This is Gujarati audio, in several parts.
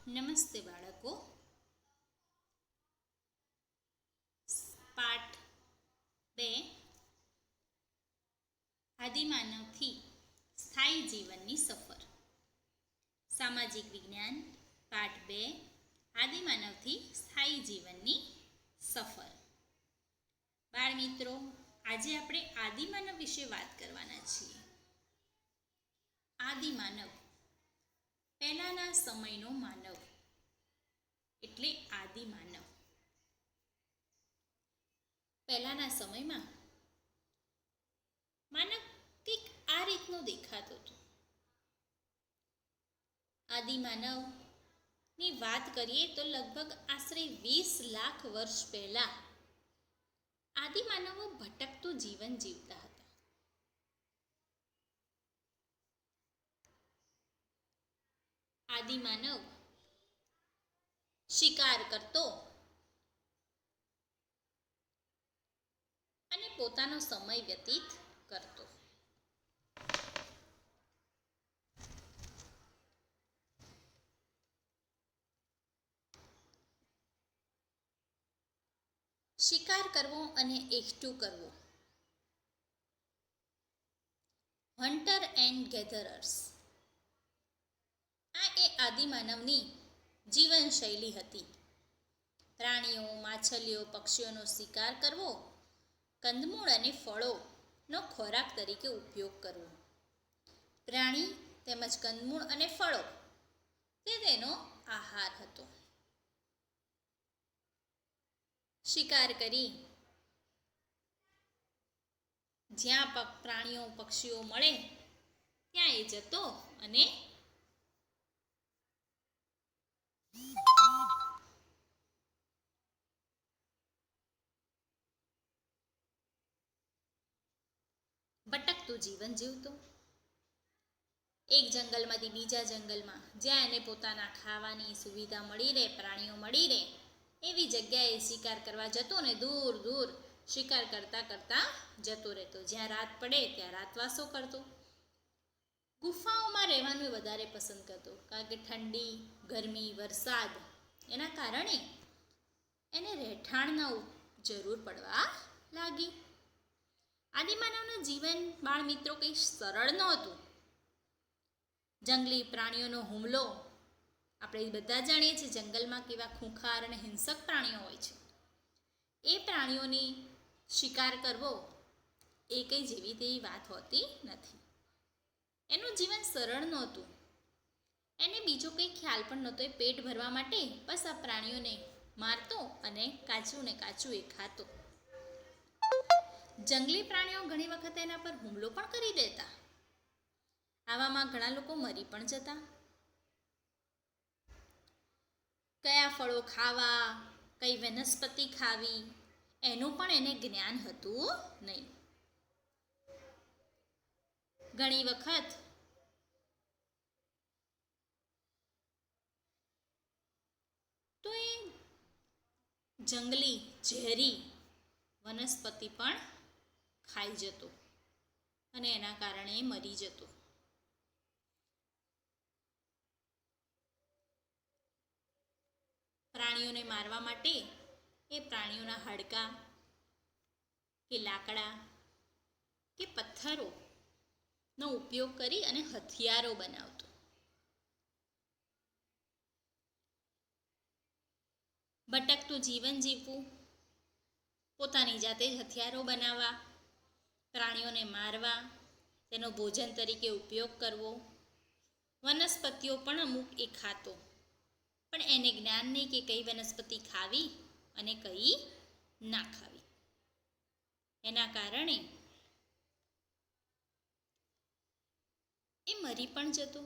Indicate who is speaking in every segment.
Speaker 1: નમસ્તે બાળકો. પાઠ 2 આદિમાનવથી સ્થાયી જીવનની સફર. સામાજિક વિજ્ઞાન પાઠ 2 આદિમાનવથી સ્થાયી જીવનની સફર. બાળ મિત્રો, આજે આપણે આદિમાનવ વિશે વાત કરવાના છીએ. આદિમાનવ પહેલાના સમયનો માનવ એટલે આદિમાનવ. પહેલાના સમયમાં માનવ કંઈક આ રીતનો દેખાતો હતો. આદિમાનવની વાત કરીએ તો લગભગ આશરે 20 લાખ વર્ષ પહેલા આદિમાનવો ભટકતું જીવન જીવતા હતા. આદિમાનવ શિકાર કરતો અને પોતાનો સમય વ્યતીત કરતો. શિકાર કરવો અને એકઠું કરવું, હન્ટર એન્ડ ગેધરર્સ, આ એ આદિમાનવની જીવનશૈલી હતી. પ્રાણીઓ, માછલીઓ, પક્ષીઓનો શિકાર કરવો, કંદમૂળ અને ફળોનો ખોરાક તરીકે ઉપયોગ કરવો. પ્રાણી તેમજ કંદમૂળ અને ફળો તે તેનો આહાર હતો. શિકાર કરી જ્યાં પ્રાણીઓ પક્ષીઓ મળે ત્યાં એ જતો અને ભટકતું જીવન જીવતો. એક જંગલમાંથી બીજા જંગલમાં જ્યાં એને પોતાના ખાવાની સુવિધા મળી રહે, પ્રાણીઓ મળી રહે એવી જગ્યાએ શિકાર કરવા જતો ને દૂર દૂર શિકાર કરતા કરતા જતો રહેતો. જ્યાં રાત પડે ત્યાં રાતવાસો કરતો. ગુફાઓમાં રહેવાનું વધારે પસંદ કરતો, કારણ કે ઠંડી, ગરમી, વરસાદ એના કારણે એને રહેઠાણના જરૂર પડવા લાગી. આદિમાનવનું જીવન બાળ મિત્રો કંઈ સરળ નહોતું. જંગલી પ્રાણીઓનો હુમલો, આપણે બધા જાણીએ છીએ જંગલમાં કેવા ખૂંખાર અને હિંસક પ્રાણીઓ હોય છે. એ પ્રાણીઓની શિકાર કરવો એ કંઈ જેવી તેવી વાત હોતી નથી. એનું જીવન સરળ નહોતું. એને બીજો કંઈ ખ્યાલ પણ નહોતો. એ પેટ ભરવા માટે બસ આ પ્રાણીઓને મારતો અને કાચું ને કાચું એ ખાતો. જંગલી પ્રાણીઓ ઘણી વખત એના પર હુમલો પણ કરી દેતા. આવામાં ઘણા લોકો મરી પણ જતા. કયા ફળો ખાવા, કઈ વનસ્પતિ ખાવી એનું પણ એને જ્ઞાન હતું નહીં. ઘણી વખત તો એ જંગલી ઝેરી વનસ્પતિ પણ ખાઈ જતો અને એના કારણે મરી જતો. પ્રાણીઓને મારવા માટે એ પ્રાણીઓના હાડકાં કે લાકડા કે પથ્થરોનો ઉપયોગ કરી અને હથિયારો બનાવતો. ભટકતું જીવન જીવવું, પોતાની જાતે જ હથિયારો બનાવવા, પ્રાણીઓને મારવા, તેનો ભોજન તરીકે ઉપયોગ કરવો. વનસ્પતિઓ પણ અમુક એ ખાતો, પણ એને જ્ઞાન નહીં કે કઈ વનસ્પતિ ખાવી અને કઈ ના ખાવી. એના કારણે એ મરી પણ જતો.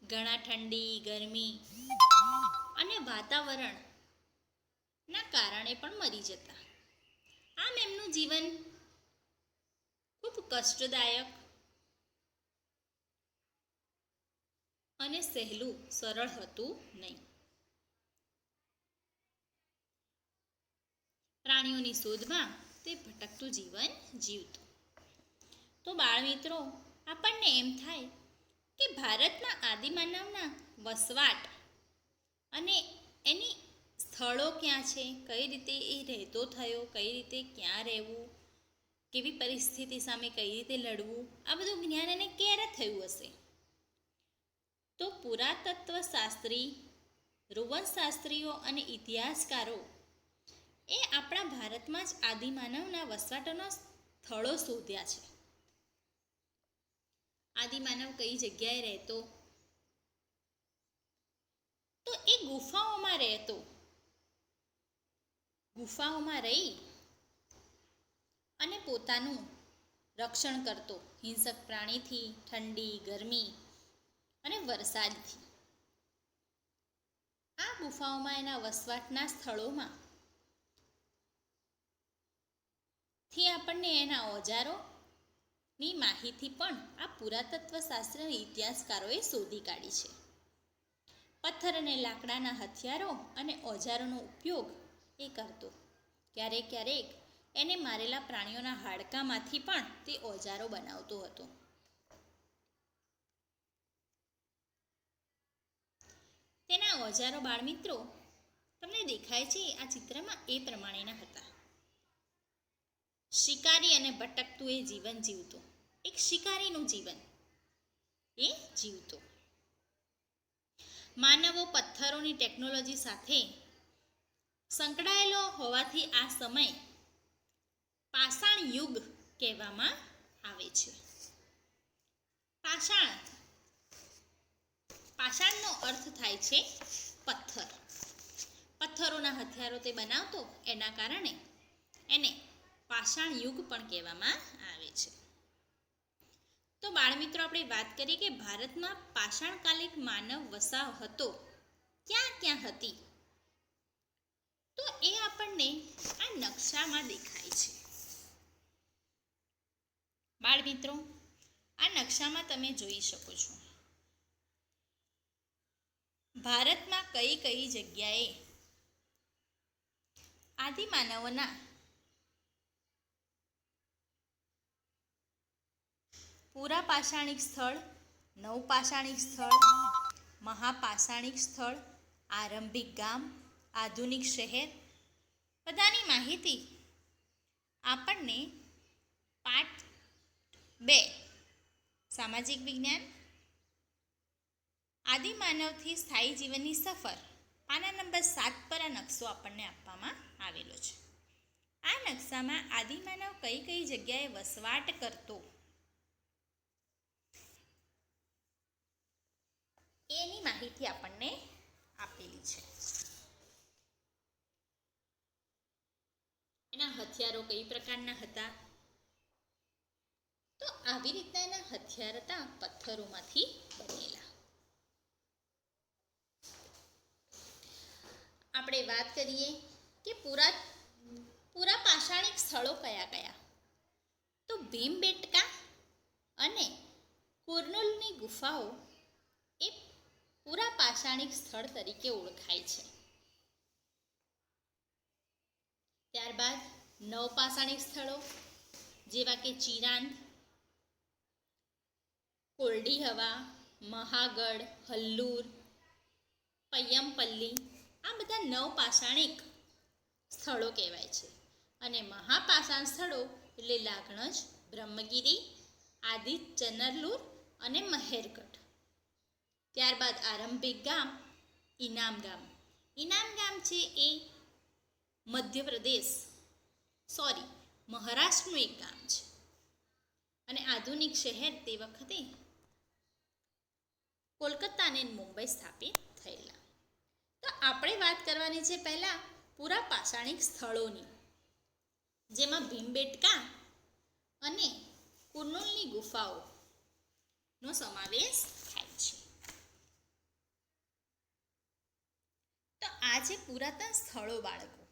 Speaker 1: ઘણા ઠંડી, ગરમી અને વાતાવરણના કારણે પણ મરી જતા. આમ એમનું જીવન ખૂબ કષ્ટદાયક અને સહેલું, સરળ હતું નહીં. પ્રાણીઓની શોધમાં તે ભટકતું જીવન જીવતો. તો બાળ મિત્રો, આપણને એમ થાય કે ભારતના આદિમાનવના વસવાટ અને એની સ્થળો ક્યાં છે, કઈ રીતે એ રહેતો થયો, કઈ રીતે ક્યાં રહેવું, કેવી પરિસ્થિતિ સામે કઈ રીતે લડવું, આ બધું જ્ઞાન એને ક્યારે થયું હશે? તો પુરાતત્વશાસ્ત્રી, રોવનશાસ્ત્રીઓ અને ઇતિહાસકારો એ આપણા ભારતમાં જ આદિમાનવના વસવાટોના સ્થળો શોધ્યા છે. આદિમાનવ કઈ જગ્યાએ રહેતો? તો એ ગુફાઓમાં રહેતો. ગુફાઓમાં રહી અને પોતાનું રક્ષણ કરતો હિંસક પ્રાણીથી, ઠંડી, ગરમી અને વરસાદથી. આ ગુફાઓમાં એના વસવાટના સ્થળોમાં થી આપણને એના ઓજારોની માહિતી પણ આ પુરાતત્વશાસ્ત્ર અને ઇતિહાસકારોએ શોધી કાઢી છે. પથ્થર અને લાકડાના હથિયારો અને ઓજારોનો ઉપયોગ એ કરતો. ક્યારેક ક્યારેક એને મારેલા પ્રાણીઓના હાડકામાંથી પણ તે ઓજારો બનાવતો હતો. તેના ઓજારો બાળમિત્રો તમને દેખાય છે આ ચિત્રમાં એ પ્રમાણેના હતા. શિકારી અને ભટકતું એ જીવન જીવતો. એક શિકારીનું જીવન એ જીવતો. માનવો પથ્થરોની ટેકનોલોજી સાથે સંકળાયેલો હોવાથી આ સમય પાષાણ યુગ કહેવામાં આવે છે. પાષાણનો અર્થ થાય છે પથ્થર. પથ્થરોના હથિયારો તે બનાવતો, એના કારણે એને પાષાણ યુગ પણ કહેવામાં આવે છે. તો બાળમિત્રો આપણે વાત કરીએ કે ભારતમાં પાષાણકાલિક માનવ વસાવ હતો, ક્યાં ક્યાં હતી? તો એ આપણને આ નકશામાં દેખાય છે. બાળમિત્રો આ નકશામાં તમે જોઈ શકો છો ભારતમાં કઈ કઈ જગ્યાએ આદિમાનવોના પુરાપાષાણિક સ્થળ, નવપાષાણિક સ્થળ, મહાપાષાણિક સ્થળ, આરંભિક ગામ, આધુનિક શહેર બધાની માહિતી આપણને પાઠ 2 સામાજિક વિજ્ઞાન આદિમાનવથી સ્થાયી જીવનની સફર પાના નંબર 7 પર આ નકશો આપણને આપવામાં આવેલો છે. આ નકશામાં આદિમાનવ કઈ કઈ જગ્યાએ વસવાટ કરતો એની માહિતી આપણને આપેલી છે. એના હથિયારો કઈ પ્રકારના હતા? તો આવી રીતના એના હથિયાર હતા પથ્થરોમાંથી બનેલા. આપણે વાત કરીએ કે પૂરા પાષાણિક સ્થળો કયા કયા? તો ભીમબેટકા અને કુર્નુલની ગુફાઓ એ પૂરા પાષાણિક સ્થળ તરીકે ઓળખાય છે. ત્યારબાદ નવપાષાણિક સ્થળો જેવા કે ચિરાંદ, કોરડી હવા, મહાગઢ, હલ્લુર, પય્યમપલ્લી આ બધા નવપાષાણિક સ્થળો કહેવાય છે. અને મહાપાષાણ સ્થળો એટલે લાગણજ, બ્રહ્મગીરી, આદિચનરલુર અને મહેરગઢ. ત્યારબાદ આરંભિક ગામ ઇનામ ગામ. ઇનામ ગામ છે એ મહારાષ્ટ્રનું એક ગામ છે. અને આધુનિક શહેર તે વખતે કોલકાતા અને મુંબઈ સ્થાપિત થયેલા. તો આપણે વાત કરવાની છે પહેલા પૂરા પાષાણિક સ્થળોની, જેમાં ભીમબેટકા અને કુર્નુલની ગુફાઓનો સમાવેશ થાય છે. તો આ છે પુરાતન સ્થળો બાળકો.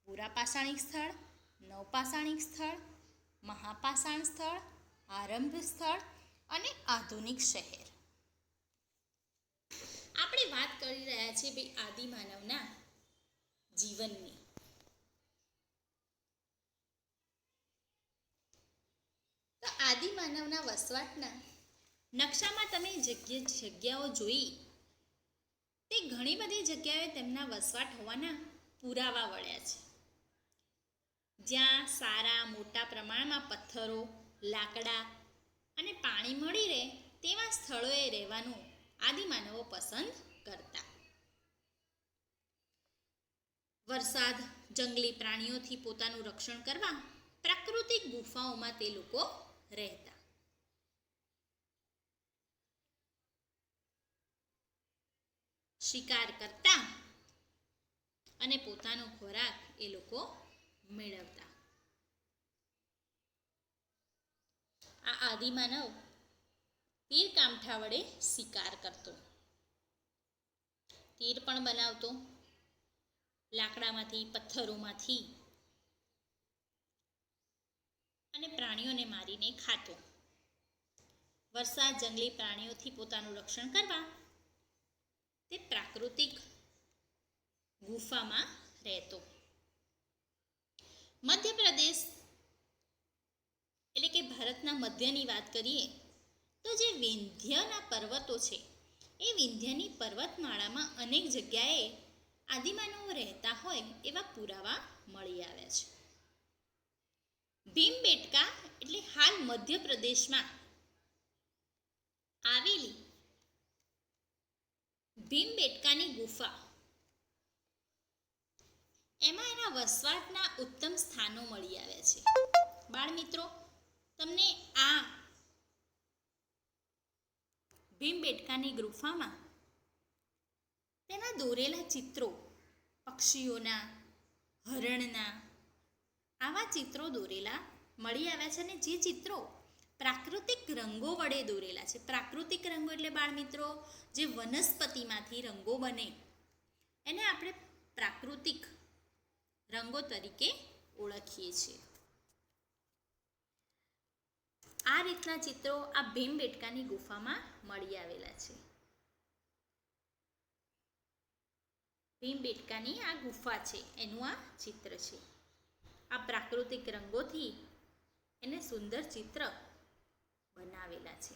Speaker 1: પૂરા પાષાણિક સ્થળ, નવપાષાણિક સ્થળ, મહાપાષાણ સ્થળ, આરંભ સ્થળ અને આધુનિક શહેર. આપણે વાત કરી રહ્યા છીએ ભાઈ આદિમાનવના જીવનની. તો આદિમાનવના વસવાટના નકશામાં તમે જગ્યાઓ જોઈ તે ઘણી બધી જગ્યાએ તેમના વસવાટ હોવાના પુરાવા મળ્યા છે. જ્યાં સારા મોટા પ્રમાણમાં પથ્થરો, લાકડા અને પાણી મળી રહે તેવા સ્થળોએ રહેવાનું આદિમાનવો પસંદ કરતા. વરસાદ, જંગલી પ્રાણીઓથી પોતાનું રક્ષણ કરવા પ્રાકૃતિક ગુફાઓમાં તે લોકો રહેતા. શિકાર કરતા અને પોતાનો ખોરાક એ લોકો મેળવતા. આ આદિમાનવ તીર કામઠા વડે શિકાર કરતો, તીર પણ બનાવતો લાકડામાંથી, પથ્થરોમાંથી, અને પ્રાણીઓને મારીને ખાતો. વરસાદ, જંગલી પ્રાણીઓથી પોતાનું રક્ષણ કરવા તે પ્રાકૃતિક ગુફામાં રહેતો. મધ્યપ્રદેશ એટલે કે ભારતના મધ્યની વાત કરીએ તો જે વિંધ્યના પર્વતો છે એ વિંધ્યની પર્વતમાળામાં અનેક જગ્યાએ આદિમાનવો રહેતા હોય એવા પુરાવા મળી આવ્યા છે. ભીમબેટકા એટલે હાલ મધ્યપ્રદેશમાં આવેલી ભીમબેટકાની ગુફા, એમાં એના વસવાટના ઉત્તમ સ્થાનો મળી આવ્યા છે. બાળ મિત્રો, તમને આ ભીમબેટકાની ગુફામાં તેના દોરેલા ચિત્રો, પક્ષીઓના, હરણના, આવા ચિત્રો દોરેલા મળી આવ્યા છે. અને જે ચિત્રો પ્રાકૃતિક રંગો વડે દોરેલા છે. પ્રાકૃતિક રંગો એટલે બાળ મિત્રો જે વનસ્પતિમાંથી રંગો બને એને આપણે પ્રાકૃતિક રંગો તરીકે ઓળખીએ છીએ. આ રીતના ચિત્રો આ ભીમબેટકાની ગુફામાં મળી આવેલા છે. ભીમબેટકાની આ ગુફા છે એનું આ ચિત્ર છે. આ પ્રાકૃતિક રંગોથી એને સુંદર ચિત્ર બનાવેલા છે.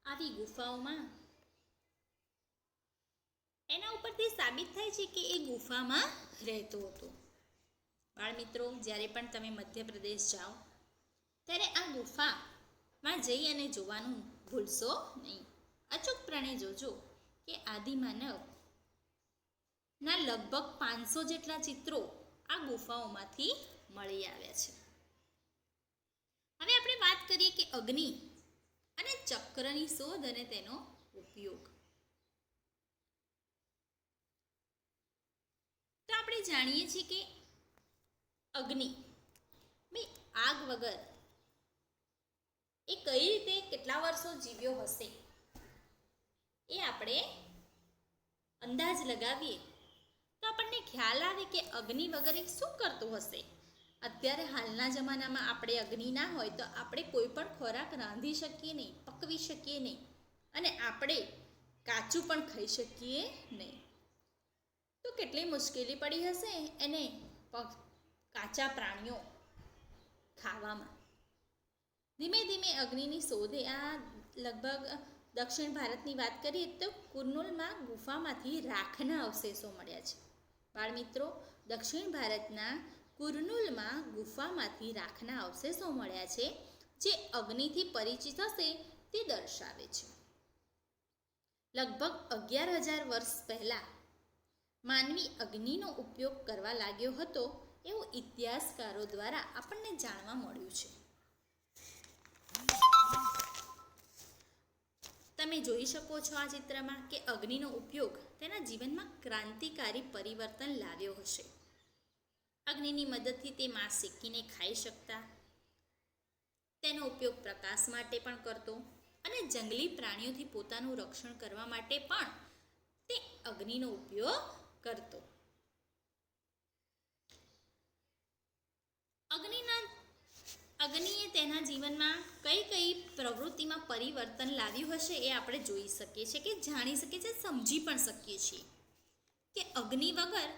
Speaker 1: આવી ગુફાઓમાં એના ઉપરથી સાબિત થાય છે કે એ ગુફામાં રહેતો હતો. બાળ મિત્રો, જ્યારે પણ તમે મધ્યપ્રદેશ જાઓ ત્યારે આ ગુફામાં જઈ અને જોવાનું ભૂલશો નહીં. અચૂકપણે જોજો કે આદિમાનવના લગભગ 500 જેટલા ચિત્રો આ ગુફાઓમાંથી મળી આવ્યા છે. હવે આપણે વાત કરીએ કે અગ્નિ અને ચક્રની શોધ અને તેનો ઉપયોગ. તો આપણે જાણીએ છીએ કે અગ્નિ, આગ વગર એ કઈ રીતે કેટલા વર્ષો જીવ્યો હશે એ આપણે અંદાજ લગાવીએ તો આપણને ખ્યાલ આવે કે અગ્નિ વગર એ શું કરતો હશે. અત્યારે હાલના જમાનામાં આપણે અગ્નિ ના હોય તો આપણે કોઈ પણ ખોરાક રાંધી શકીએ નહીં, પકવી શકીએ નહીં, અને આપણે કાચું પણ ખાઈ શકીએ નહીં. તો કેટલી મુશ્કેલી પડી હશે એને કાચા પ્રાણીઓ ખાવામાં. ધીમે ધીમે અગ્નિની શોધે આ લગભગ દક્ષિણ ભારતની વાત કરીએ તો કુર્નુલમાં ગુફામાંથી રાખના અવશેષો મળ્યા છે. બાળ મિત્રો, દક્ષિણ ભારતના કુર્નુલમાં ગુફામાંથી રાખના અવશેષો મળ્યા છે જે અગ્નિથી પરિચિત હશે તે દર્શાવે છે. લગભગ 11,000 વર્ષ પહેલાં માનવી અગ્નિનો ઉપયોગ કરવા લાગ્યો હતો એવું ઇતિહાસકારો દ્વારા આપણને જાણવા મળ્યું છે. તમે જોઈ શકો છો આ ચિત્રમાં કે અગ્નિનો ઉપયોગ તેના જીવનમાં ક્રાંતિકારી પરિવર્તન લાવ્યો હશે. અગ્નિની મદદથી તે માંસ શેકીને ખાઈ શકતા, તેનો ઉપયોગ પ્રકાશ માટે પણ કરતો અને જંગલી પ્રાણીઓથી પોતાનું રક્ષણ કરવા માટે પણ તે અગ્નિનો ઉપયોગ કરતો. અગ્નિએ તેના જીવનમાં કઈ કઈ પ્રવૃત્તિમાં પરિવર્તન લાવ્યું હશે એ આપણે જોઈ શકીએ છીએ, કે જાણી શકીએ છીએ, સમજી પણ શકીએ છીએ કે અગ્નિ વગર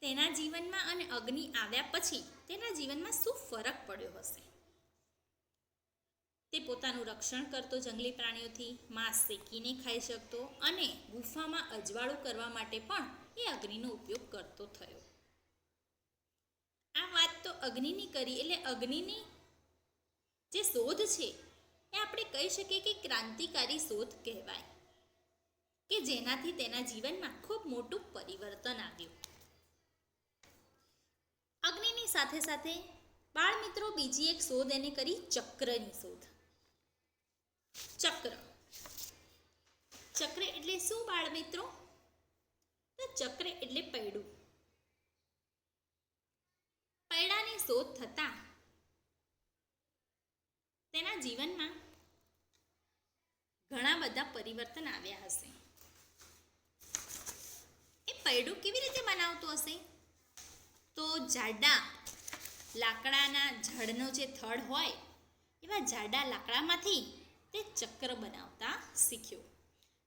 Speaker 1: તેના જીવનમાં અને અગ્નિ આવ્યા પછી તેના જીવનમાં શું ફરક પડ્યો હશે. તે પોતાનું રક્ષણ કરતો જંગલી પ્રાણીઓથી, માંસ શેકીને ખાઈ શકતો અને ગુફામાં અજવાળું કરવા માટે પણ એ અગ્નિનો ઉપયોગ કરતો થયો. આ વાત તો અગ્નિની કરી, એટલે અગ્નિની જે શોધ છે એ આપણે કહી શકીએ કે ક્રાંતિકારી શોધ કહેવાય, કે જેનાથી તેના જીવનમાં ખૂબ મોટું પરિવર્તન આવ્યું. અગ્નિની સાથે સાથે બાળ મિત્રો બીજી એક શોધ એને કરી, ચક્રની શોધ. ચક્ર એટલે શું બાળ મિત્રો? તો ચક્ર એટલે પૈડું. પૈડાની શોધ થતા તેના જીવનમાં ઘણા બધા પરિવર્તન આવ્યા હશે. એ પૈડું કેવી રીતે બનાવતું હશે? તો જાડા લાકડાના ઝાડનો જે થડ હોય એવા જાડા લાકડામાંથી તે ચક્ર બનાવતા શીખ્યો.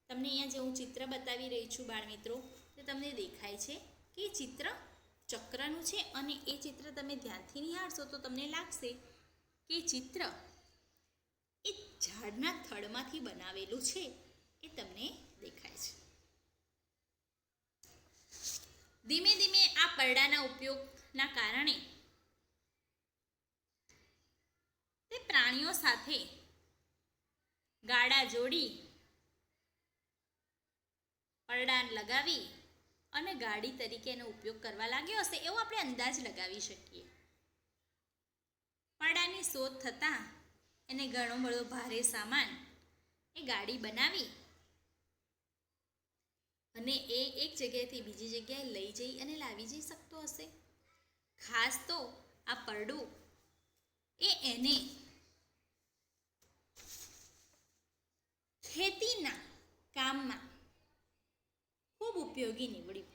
Speaker 1: તમને અહીંયા જે હું ચિત્ર બતાવી રહી છું બાળ મિત્રો, તે તમને દેખાય છે કે એ ચિત્ર ચક્રનું છે, અને એ ચિત્ર તમે ધ્યાનથી નિહાળશો તો તમને લાગશે કે ચિત્ર એ ઝાડના થડમાંથી બનાવેલું છે, એ તમને દેખાય છે. ધીમે ધીમે આ પૈડાના ઉપયોગના કારણે તે પ્રાણીઓ સાથે ગાડા જોડી પૈડા લગાવી અને ગાડી તરીકે એનો ઉપયોગ કરવા લાગ્યો હશે, એવો આપણે અંદાજ લગાવી શકીએ. પૈડાની શોધ થતાં એને ઘણો બધો ભારે સામાન એ ગાડી બનાવી અને એ એક જગ્યાએથી બીજી જગ્યાએ લઈ જઈ અને લાવી જઈ શકતો હશે. ખાસ તો આ પૈડું એને ખેતીના કામમાં ખૂબ ઉપયોગી નીવડ્યું.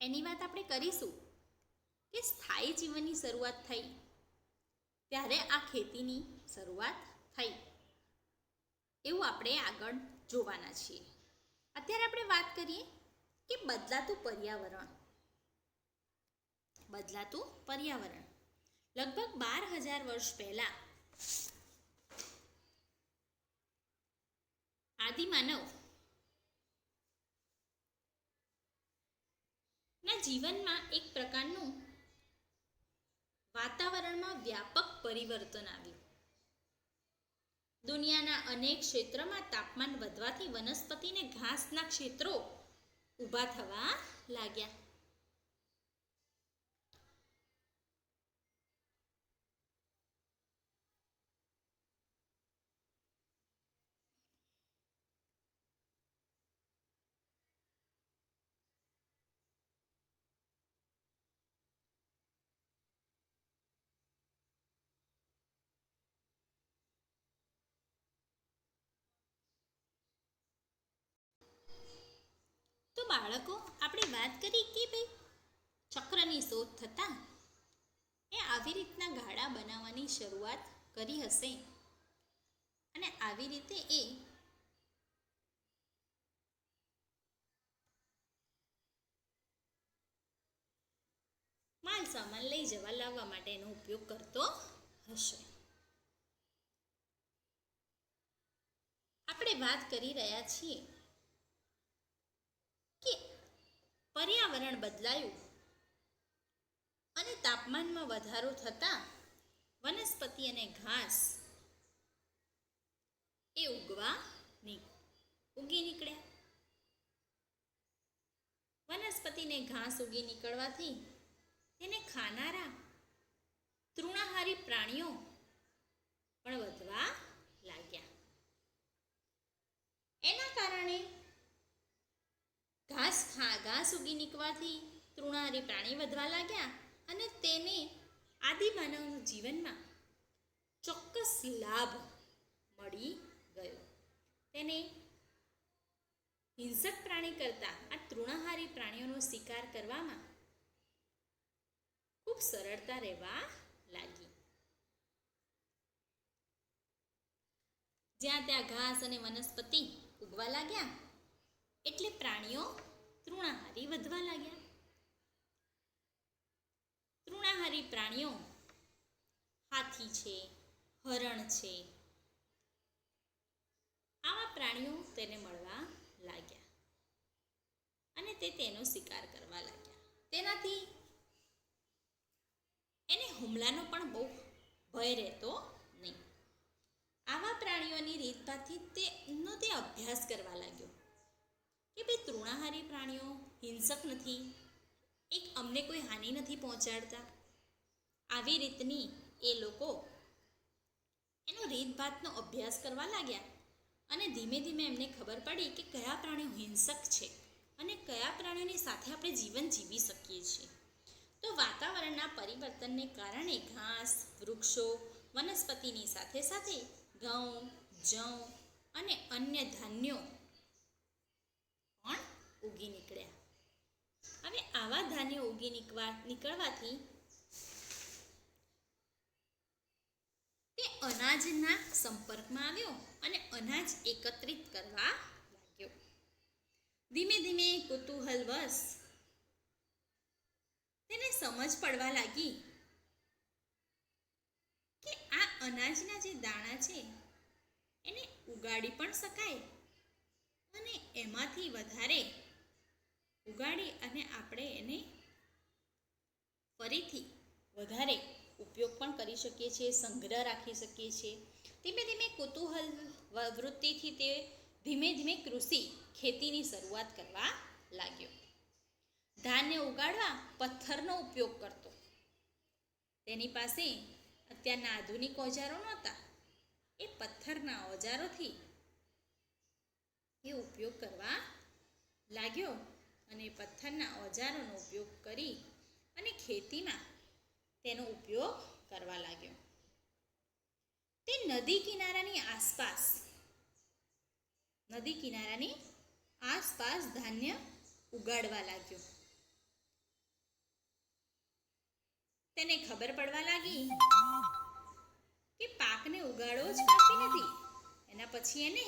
Speaker 1: એની વાત આપણે કરીશું કે સ્થાયી જીવનની શરૂઆત થઈ ત્યારે આ ખેતીની શરૂઆત થઈ, એવું આપણે આગળ જોવાના છીએ. અત્યારે આપણે વાત કરીએ કે બદલાતું પર્યાવરણ. લગભગ 12,000 વર્ષ પહેલા આદિમાનવ ના જીવનમાં એક પ્રકારનું વાતાવરણમાં વ્યાપક પરિવર્તન આવ્યું. દુનિયાના અનેક ક્ષેત્રમાં તાપમાન વધવાથી વનસ્પતિને ઘાસના ક્ષેત્રો ઊભા થવા લાગ્યા. તો બાળકો, આપણે વાત કરી કે ભાઈ ચક્રની શોધ થતાં એ આવી રીતના ગાડા બનાવવાની શરૂઆત કરી હશે, અને આવી રીતે એ માલ સામાન લઈ જવા લાવવા માટે એનો ઉપયોગ કરતો હશે. આપણે વાત કરી રહ્યા છીએ કે પર્યાવરણ બદલાયું અને તાપમાનમાં વધારો થતાં વનસ્પતિ અને ઘાસ એ ઉગી નીકળ્યા. વનસ્પતિને ઘાસ ઉગી નીકળવાથી તેને ખાનારા તૃણાહારી પ્રાણીઓ પણ વધવા લાગ્યા. એના કારણે ઘાસ ઉગી નીકળવાથી તૃણાહારી પ્રાણી વધવા લાગ્યા, અને તેને આદિમાનવના જીવનમાં ચોક્કસ લાભ મળી ગયો. તેને હિંસક પ્રાણી કરતાં આ તૃણાહારી પ્રાણીઓનો શિકાર કરવામાં ખૂબ સરળતા રહેવા લાગી. જ્યાં ત્યાં ઘાસ અને વનસ્પતિ ઉગવા લાગ્યા એટલે પ્રાણીઓ તૃણાહારી વધવા લાગ્યા. તૃણાહારી પ્રાણીઓ હાથી છે, હરણ છે, આવા પ્રાણીઓ તેને મળવા લાગ્યા અને તે તેનો શિકાર કરવા લાગ્યા. તેનાથી એને હુમલાનો પણ બહુ ભય રહેતો નહીં. આવા પ્રાણીઓની રીતભાતથી તે અભ્યાસ કરવા લાગ્યો કે ભાઈ તૃણાહારી પ્રાણીઓ હિંસક નથી, એક અમને કોઈ હાનિ નથી પહોંચાડતા. આવી રીતની એ લોકો એનો રીતભાતનો અભ્યાસ કરવા લાગ્યા અને ધીમે ધીમે એમને ખબર પડી કે કયા પ્રાણીઓ હિંસક છે અને કયા પ્રાણીઓની સાથે આપણે જીવન જીવી શકીએ છીએ. તો વાતાવરણના પરિવર્તનને કારણે ઘાસ, વૃક્ષો, વનસ્પતિની સાથે સાથે ઘઉં, જવ અને અન્ય ધાન્યો પણ ઉગી નીકળ્યા. હવે આવા ધાન્યો ઉગી નીકળવાથી તે અનાજના સંપર્કમાં આવ્યો અને અનાજ એકત્રિત કરવા લાગ્યો. ધીમે ધીમે કુતૂહલવશ તેને સમજ પડવા લાગી કે આ અનાજના જે દાણા છે એને ઉગાડી પણ શકાય અને એમાંથી વધારે ઉગાડી અને આપણે એને ફરીથી વધારે ઉપયોગ પણ કરી શકીએ છીએ, સંગ્રહ રાખી શકીએ છીએ. ધીમે ધીમે કુતૂહલ વૃત્તિથી તે ધીમે ધીમે ખેતીની શરૂઆત કરવા લાગ્યો. ધાન્ય ઉગાડવા પથ્થરનો ઉપયોગ કરતો. તેની પાસે અત્યારના આધુનિક ઓજારો નહોતા. એ પથ્થરના ઓજારોથી એ ઉપયોગ કરવા લાગ્યો અને પથ્થરના ઓજારોનો ઉપયોગ કરી અને ખેતીમાં તેનો ઉપયોગ કરવા લાગ્યો. તે નદી કિનારાની આસપાસ ધાન્ય ઉગાડવા લાગ્યો. તેને ખબર પડવા લાગી કે પાકને ઉગાડવો જ કાફી નથી, એના પછી એને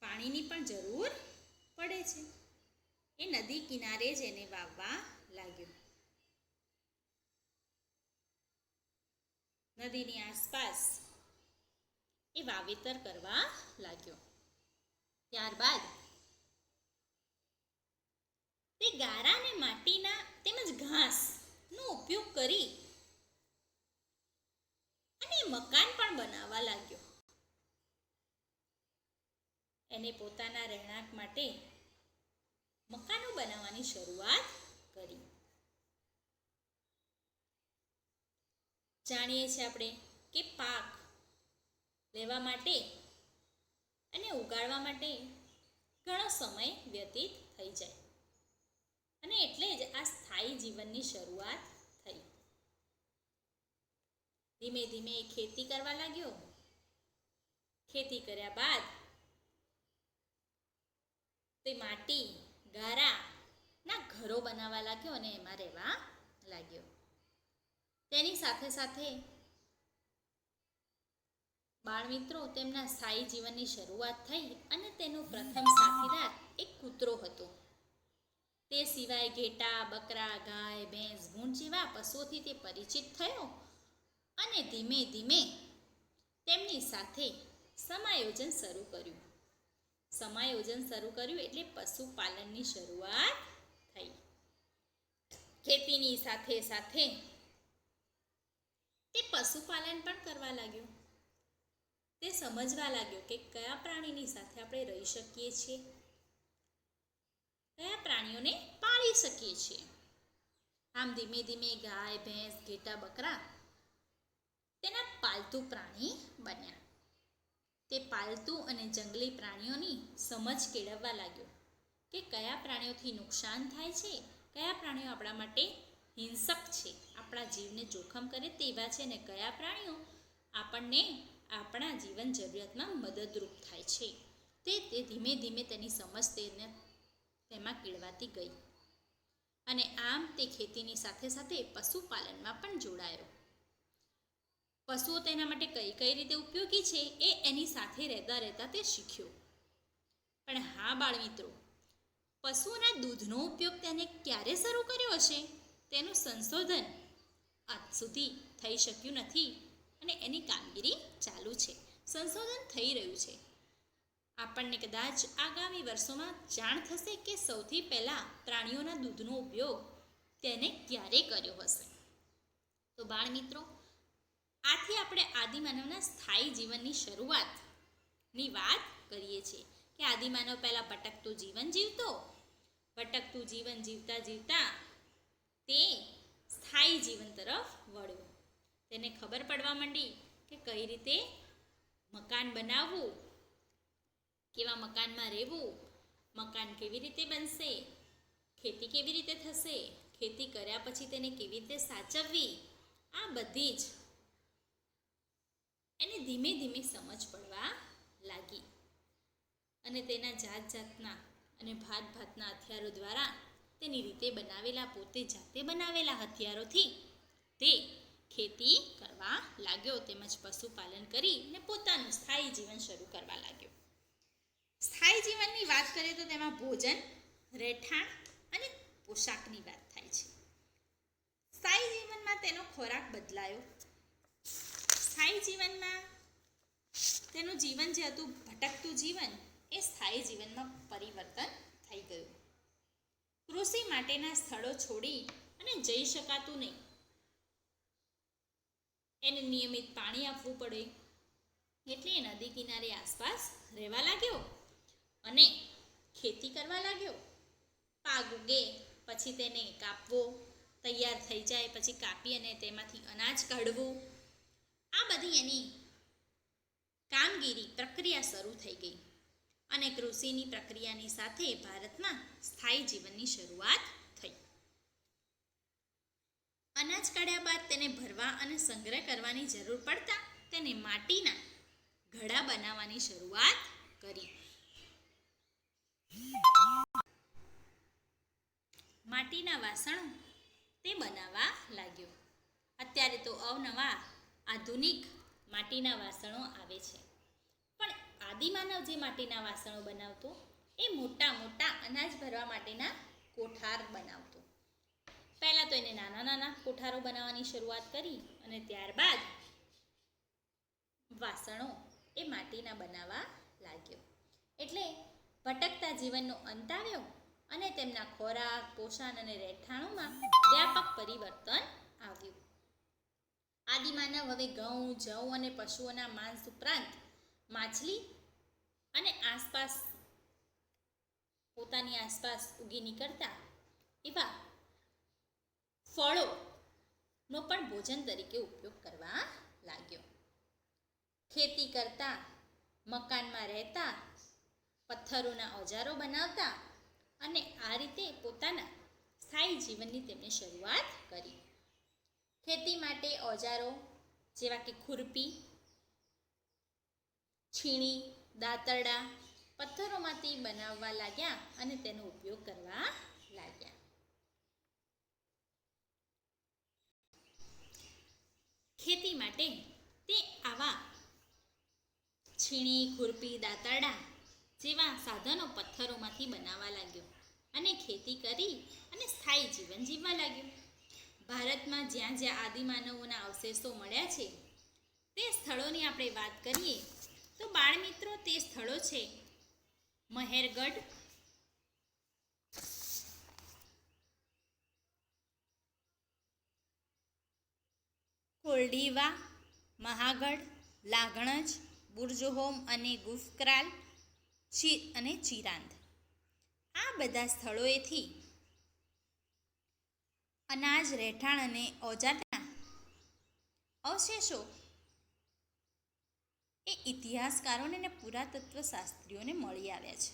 Speaker 1: પાણીની પણ જરૂર પડે છે. એ નદી કિનારે જ એને વાવવા લાગ્યો. નદીની આસપાસ એ વાવેતર કરવા લાગ્યો. ત્યારબાદ તે ગારા અને માટીના તેમજ ઘાસનો ઉપયોગ કરી અને મકાન પણ બનાવવા લાગ્યો. એને પોતાના રહેણાંક માટે મકાનો બનાવવાની શરૂઆત કરી. જાણીએ છીએ આપણે કે પાક લેવા માટે અને ઉગાડવા માટે ઘણો સમય વ્યતીત થઈ જાય અને એટલે જ આ સ્થાયી જીવનની શરૂઆત થઈ. ધીમે ધીમે ખેતી કરવા લાગ્યો. ખેતી કર્યા બાદ તે માટી, ગારાના ઘરો બનાવવા લાગ્યો અને એમાં રહેવા લાગ્યો. તેની સાથે સાથે બાળમિત્રો તેમના સ્થાયી જીવનની શરૂઆત થઈ અને તેનો પ્રથમ સાથીદાર એક કૂતરો હતો. તે સિવાય ઘેટા, બકરા, ગાય, ભેંસ, ભૂંડ જેવા પશુઓથી તે પરિચિત થયો અને ધીમે ધીમે તેમની સાથે સમાયોજન શરૂ કર્યું. એટલે પશુપાલનની શરૂઆત થઈ. ખેતીની સાથે સાથે તે પશુપાલન પણ કરવા લાગ્યો. તે સમજવા લાગ્યો કે કયા પ્રાણીની સાથે આપણે રહી શકીએ છીએ, કયા પ્રાણીઓને પાળી શકીએ છીએ. આમ ધીમે ધીમે ગાય, ભેંસ, ઘેટા, બકરા તેના પાલતુ પ્રાણી બન્યા. તે પાલતુ અને જંગલી પ્રાણીઓની સમજ કેળવવા લાગ્યો કે કયા પ્રાણીઓથી નુકસાન થાય છે, કયા પ્રાણીઓ આપણા માટે હિંસક છે, આપણા જીવને જોખમ કરે તેવા છે અને કયા પ્રાણીઓ આપણને આપણા જીવન જરૂરિયાતમાં મદદરૂપ થાય છે. તે ધીમે ધીમે તેની સમજ તેમાં કેળવાતી ગઈ અને આમ તે ખેતીની સાથે સાથે પશુપાલનમાં પણ જોડાયો. પશુઓ તેના માટે કઈ રીતે ઉપયોગી છે એ એની સાથે રહેતા રહેતા તે શીખ્યો. પણ હા બાળમિત્રો, પશુઓના દૂધનો ઉપયોગ તેને ક્યારે શરૂ કર્યો હશે તેનું સંશોધન આજ સુધી થઈ શક્યું નથી અને એની કામગીરી ચાલુ છે, સંશોધન થઈ રહ્યું છે. આપણને કદાચ આગામી વર્ષોમાં જાણ થશે કે સૌથી પહેલાં પ્રાણીઓના દૂધનો ઉપયોગ તેને ક્યારે કર્યો હશે. તો બાળ મિત્રો, આથી આપણે આદિમાનવના સ્થાયી જીવનની શરૂઆતની વાત કરીએ છીએ કે આદિમાનવ પહેલાં ભટકતું જીવન જીવતો. ભટકતું જીવન જીવતા જીવતા તે સ્થાયી જીવન તરફ વળ્યો. તેને ખબર પડવા માંડી કે કઈ રીતે મકાન બનાવવું, કેવા મકાનમાં રહેવું, મકાન કેવી રીતે બનશે, ખેતી કેવી રીતે થશે, ખેતી કર્યા પછી તેને કેવી રીતે સાચવવી, આ બધી જ એને ધીમે ધીમે સમજ પડવા લાગી. અને તેના જાત જાતના અને ભાત ભાતના હથિયારો દ્વારા તેની રીતે બનાવેલા, પોતે જાતે બનાવેલા હથિયારોથી તે ખેતી કરવા લાગ્યો, તેમજ પશુપાલન કરીને પોતાનું સ્થાયી જીવન શરૂ કરવા લાગ્યો. સ્થાયી જીવનની વાત કરીએ તો તેમાં ભોજન, રહેઠાણ અને પોશાકની વાત થાય છે. સ્થાયી જીવનમાં તેનો ખોરાક બદલાયો. સ્થાયી જીવનમાં તેનું જીવન જે હતું ભટકતું જીવન, એ સ્થાયી જીવનમાં પરિવર્તન થઈ ગયું. કૃષિ માટેના સ્થળો છોડી અને જઈ શકાતું નહીં. એને નિયમિત પાણી આપવું પડે, એટલે એ નદી કિનારે આસપાસ રહેવા લાગ્યો અને ખેતી કરવા લાગ્યો. પાક ઉગે પછી તેને કાપવો, તૈયાર થઈ જાય પછી કાપી અને તેમાંથી અનાજ કાઢવું, આ બધી એની કામગીરી પ્રક્રિયા શરૂ થઈ ગઈ. અને કૃષિની પ્રક્રિયાની સાથે ભારતમાં સ્થાયી જીવનની શરૂઆત થઈ. અનાજ કાઢ્યા બાદ તેને ભરવા અને સંગ્રહ કરવાની જરૂર પડતા તેને માટીના ઘડા બનાવવાની શરૂઆત કરી. માટીના વાસણો તે બનાવવા લાગ્યો. અત્યારે તો અવનવા આધુનિક માટીના વાસણો આવે છે, પણ આદિમાનવ જે માટીના વાસણો બનાવતો એ મોટા મોટા અનાજ ભરવા માટેના કોઠાર બનાવતો. પહેલાં તો એને નાના નાના કોઠારો બનાવવાની શરૂઆત કરી અને ત્યારબાદ વાસણો એ માટીના બનાવવા લાગ્યો. એટલે ભટકતા જીવનનો અંત આવ્યો અને તેમના ખોરાક, પોષણ અને રહેઠાણોમાં વ્યાપક પરિવર્તન આવ્યું. આદિમાનવ હવે ઘઉં, જવ અને પશુઓના માંસ ઉપરાંત માછલી અને પોતાની આસપાસ ઉગી નીકળતા એવા ફળોનો પણ ભોજન તરીકે ઉપયોગ કરવા લાગ્યો. ખેતી કરતા, મકાનમાં રહેતા, પથ્થરોના ઓજારો બનાવતા અને આ રીતે પોતાના સ્થાયી જીવનની તેમણે શરૂઆત કરી. ખેતી માટે ઓજારો જેવા કે ખુરપી, છીણી, દાતરડા પથ્થરોમાંથી બનાવવા લાગ્યા અને તેનો ઉપયોગ કરવા લાગ્યા. ખેતી માટે તે આવા છીણી, ખુરપી, દાતરડા જેવા સાધનો પથ્થરોમાંથી બનાવવા લાગ્યો અને ખેતી કરી અને સ્થાયી જીવન જીવવા લાગ્યો. ભારતમાં જ્યાં જ્યાં આદિમાનવોના અવશેષો મળ્યા છે તે સ્થળોની આપણે વાત કરીએ તો બાળ મિત્રો, તે સ્થળો છે મહેરગઢ, કોલ્ડીવા, મહાગઢ, લાગણજ, બુર્જહોમ અને ગુફકરાલ અને ચિરાંદ. આ બધા સ્થળોએથી અનાજ, રહેઠાણ અને ઓજારના અવશેષો એ ઇતિહાસકારોને અને પુરાતત્વ શાસ્ત્રીઓને મળી આવ્યા છે.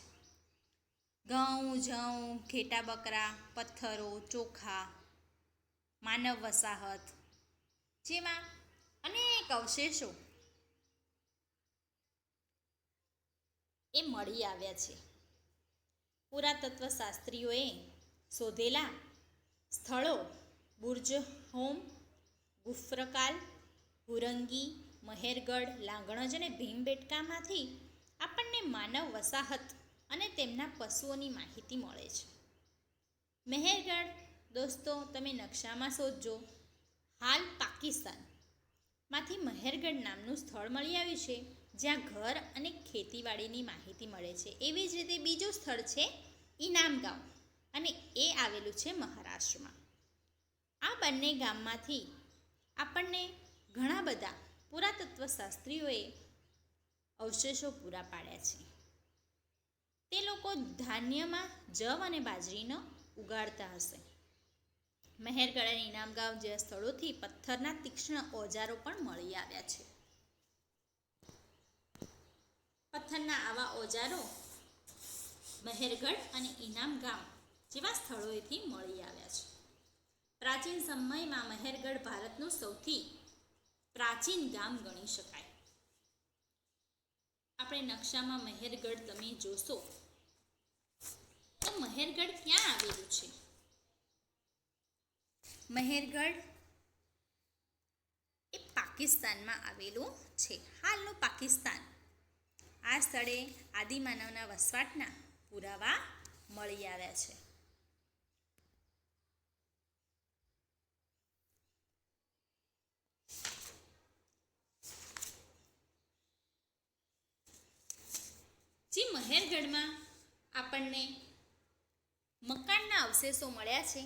Speaker 1: ઘઉં, જવ, ઘેટા બકરા, પથ્થરો, ચોખા, માનવ વસાહત જેવા અનેક અવશેષો એ મળી આવ્યા છે. પુરાતત્વ શાસ્ત્રીઓએ શોધેલા સ્થળો બુર્જહોમ, ગુફરકાલ, હુરંગી, મહેરગઢ, લાગણજ અને ભીમબેટકામાંથી આપણને માનવ વસાહત અને તેમના પશુઓની માહિતી મળે છે. મહેરગઢ દોસ્તો તમે નકશામાં શોધજો. હાલ પાકિસ્તાનમાંથી મહેરગઢ નામનું સ્થળ મળી આવ્યું છે, જ્યાં ઘર અને ખેતીવાડીની માહિતી મળે છે. એવી જ રીતે બીજું સ્થળ છે ઇનામ ગામ, અને એ આવેલું છે મહારાષ્ટ્રમાં. આ બંને ગામમાંથી આપણને ઘણા બધા પુરાતત્વ શાસ્ત્રીઓએ અવશેષો પૂરા પાડ્યા છે. તે લોકો ધાન્યમાં જવ અને બાજરીનો ઉગાડતા હશે. મહેરગઢ અને ઇનામગાંવ જેવા સ્થળોથી પથ્થરના તીક્ષ્ણ ઓજારો પણ મળી આવ્યા છે. પથ્થરના આવા ઓજારો મહેરગઢ અને ઇનામગામ જેવા સ્થળોએથી મળી આવ્યા છે. પ્રાચીન સમયમાં મહેરગઢ ભારતનું સૌથી પ્રાચીન ગામ ગણી શકાય. આપણે નકશામાં મહેરગઢ તમે જોશો તો મહેરગઢ ક્યાં આવેલું છે? મહેરગઢ એ પાકિસ્તાનમાં આવેલું છે, હાલનું પાકિસ્તાન. આ સ્થળે આદિમાનવના વસવાટના પુરાવા મળી આવ્યા છે. જે મહેરગઢમાં આપણને મકાનના અવશેષો મળ્યા છે,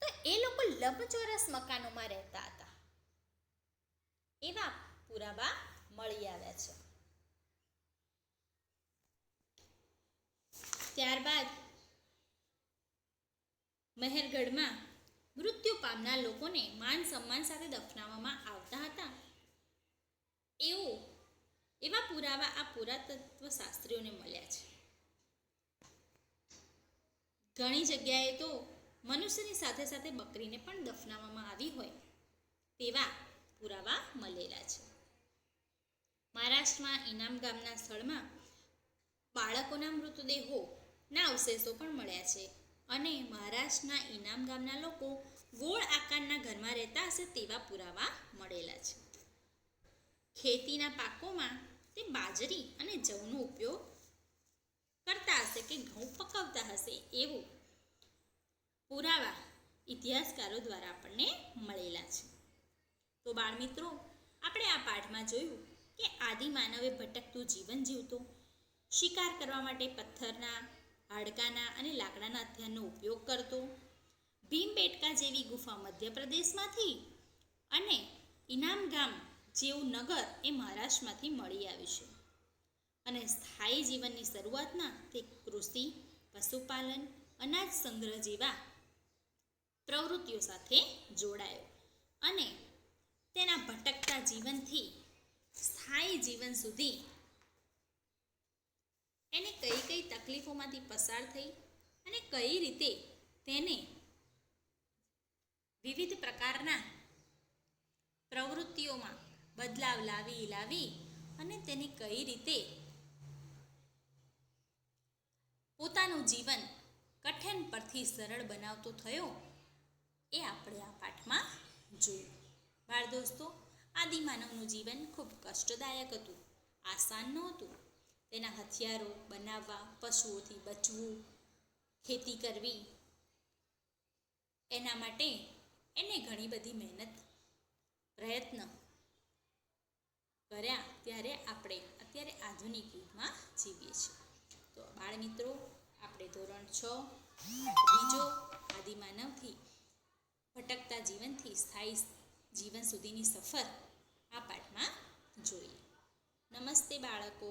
Speaker 1: તો એ લોકો લંબચોરસ મકાનોમાં રહેતા હતા એવા પુરાવા મળી આવ્યા છે. ત્યારબાદ મહેરગઢમાં મૃત્યુ પામનાર લોકોને માન સન્માન સાથે દફનાવવામાં આવતા હતા એવા પુરાવા આ પુરાતત્વ શાસ્ત્રીઓને મળ્યા છે. ઘણી જગ્યાએ તો મનુષ્યની સાથે સાથે બકરીને પણ દફનાવવામાં આવી હોય તેવા પુરાવા મળેલા છે. મહારાષ્ટ્રમાં ઇનામ ગામના સ્થળમાં બાળકોના મૃતદેહોના અવશેષો પણ મળ્યા છે, અને મહારાષ્ટ્રના ઇનામ ગામના લોકો ગોળ આકારના ઘરમાં રહેતા હશે તેવા પુરાવા મળેલા છે. ખેતીના પાકોમાં તે બાજરી અને જવનો ઉપયોગ કરતા હશે કે ઘઉં પકવતા હશે એવું પુરાવા ઇતિહાસકારો દ્વારા આપણને મળેલા છે. તો બાળમિત્રો, આપણે આ પાઠમાં જોયું કે આદિમાનવે ભટકતું જીવન જીવતો, શિકાર કરવા માટે પથ્થરના, હાડકાના અને લાકડાના હથિયારનો ઉપયોગ કરતો, ભીમબેટકા જેવી ગુફા મધ્યપ્રદેશમાંથી અને ઇનામ ગામ જેવું નગર એ મહારાષ્ટ્રમાંથી મળી આવ્યું છે. અને સ્થાયી જીવનની શરૂઆતમાં તે કૃષિ, પશુપાલન, અનાજ સંગ્રહ જેવા પ્રવૃત્તિઓ સાથે જોડાયો, અને તેના ભટકતા જીવનથી સ્થાયી જીવન સુધી એને કઈ કઈ તકલીફોમાંથી પસાર થઈ અને કઈ રીતે તેને વિવિધ પ્રકારના પ્રવૃત્તિઓમાં બદલાવ લાવી અને તેને કઈ રીતે પોતાનું જીવન કઠિન પરથી સરળ બનાવતો થયો એ આપણે આ પાઠમાં જોયું. બાળ દોસ્તો, આદિમાનવનું જીવન ખૂબ કષ્ટદાયક હતું, આસાન નહોતું. તેના હથિયારો બનાવવા, પશુઓથી બચવું, ખેતી કરવી, એના માટે એને ઘણી બધી મહેનત, પ્રયત્ન કર્યા. ત્યારે આપણે અત્યારે આધુનિક યુગમાં જીવીએ છીએ. તો બાળ મિત્રો, આપણે ધોરણ 6 બીજો આદિમાનવથી ભટકતા જીવનથી સ્થાયી જીવન સુધીની સફર આ પાઠમાં જોઈએ. નમસ્તે બાળકો.